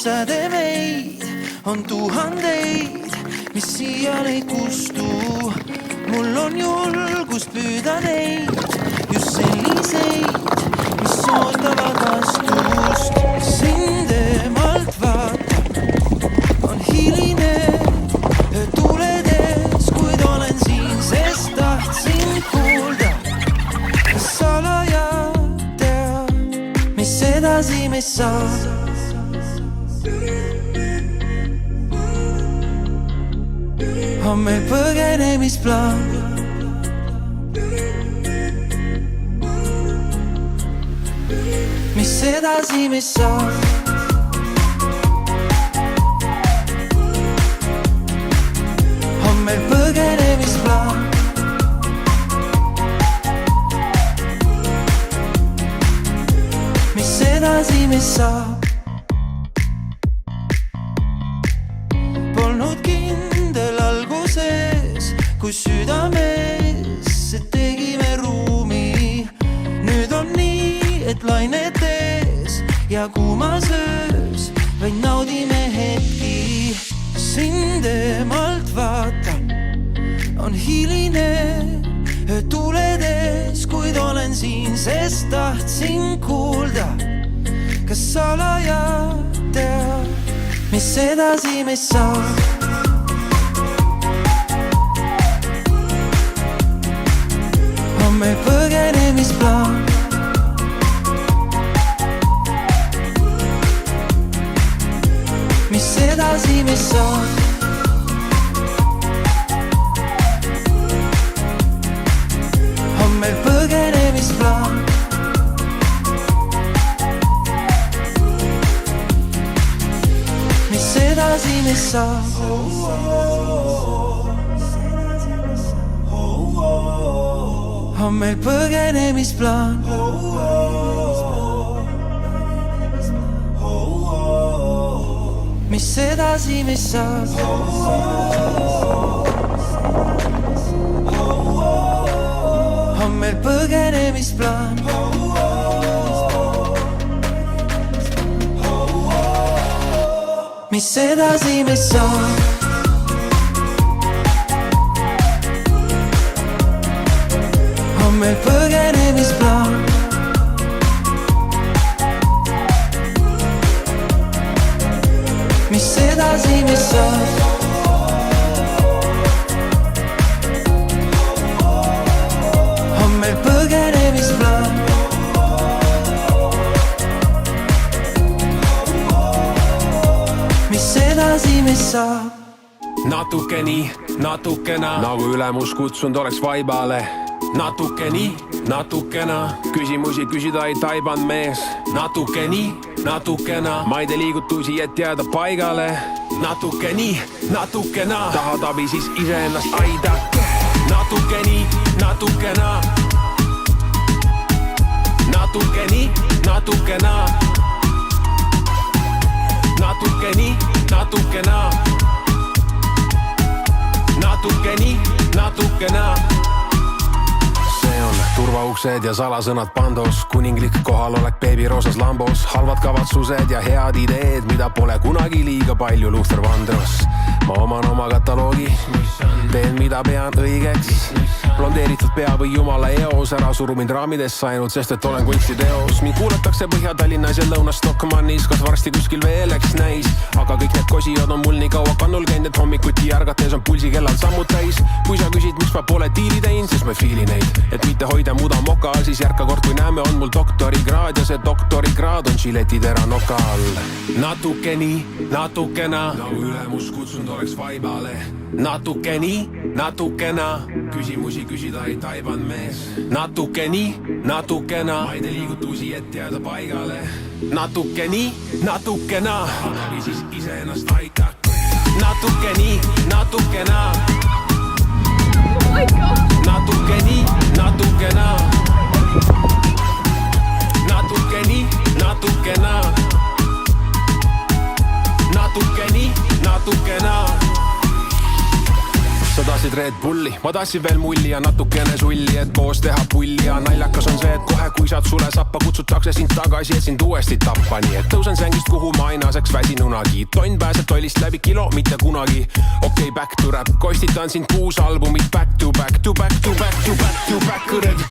säde meid on tuhandeid, mis siial ei kustu. Mul on julgust püüda neid, just selliseid, mis ootavad vastust. Sind emalt vaatan, on hiline tuledes, kuid olen siin, sest tahtsin kuulda. Kas salaja teab, mis edasi meist saab? On meil põgenemisplaan. Mis edasi meist saab? On meil põgenemisplaan. Mis edasi meist saab? Polnud kindel alguses, kui südamesse tegime ruumi. Nüüd on nii, et lainetes ja kuumas öös vaid naudime hetki. Sind emalt vaatan, on hiline öö tuledes, kuid olen siin, sest tahtsin kuulda. Kas salaja teab, mis edasi meist saab? On meil põgenemisplaan. Mis edasi meist saab? On meil põgenemisplaan. Mis edasi meist saab? On meil põgenemisplaan. Mis edasi meist saab? On meil põgenemisplaan. Mis edasi meist saab? On meil põgenemisplaan. Mis edasi meist saab? On meil põgenemisplaan. Mis edasi meist saab? Natuke nii, natukena, nagu ülemus kutsunud oleks vaibale. Natuke nii, natukena, küsimusi küsida ei taibanud mees. Natuke nii, natukena, ma ei tee liigutusi, et jääda paigale. Natuke nii, natukena, tahad abi, siis iseennast aidake. Natuke nii, natukena. Natuke nii, natukena. Natuke nii, natukena. Natuke nii, natukena. See on turvauksed ja salasõnad pandos, kuninglik kohalolek beebiroosas lambos, halvad kavatsused ja head ideed, mida pole kunagi liiga palju Luther Vandross. Ma oman oma kataloogi, teen mida pean õigeks, blondeeritud pea või jumala eos, ära suru mind raamidesse ainult, sest et olen kunstiteos. Mind kuulatakse Põhja-Tallinnas ja Lõuna-Stockmannis, kas varsti kuskil veel eks näis, aga kõik need kosijad on mul nii kaua kannul käinud, et hommikuti ärgates on pulsikellal sammud täis. Kui sa küsid, miks ma pole diili teinud, siis ma fiili neid, et mitte hoida muda moka, siis järka kord kui näeme, on mul doktorikraad ja see doktorikraad on žiletitera noka all. Natuke nii, natukena, nagu ülemus kutsunud oleks vaibale. Natuke nii, natukena, küsimusi küsida ei taibanud mees. Natuke nii, natukena, ma ei tee liigutusi, et jääda paigale. Natuke nii, natukena, või siis iseennast aidake. Natuke nii, natukena. Natuke nii, natukena. Natuke nii, natukena. Natuke nii, natukena. Sa tahtsid Red Bulli pulli, ma tassin veel mulli ja natukene sulli, et koos teha pulli ja naljakas on see, et kohe kui saad sule sappa, kutsutakse sind tagasi, et sind uuesti tappa, nii et tõusen sängist, kuhu ma ainaseks väsinunagi. Tonn pääseb tollist läbi kilo, mitte kunagi. Okei, back to rap, kostitan sind 6 albumit back to back to back to back to back to back.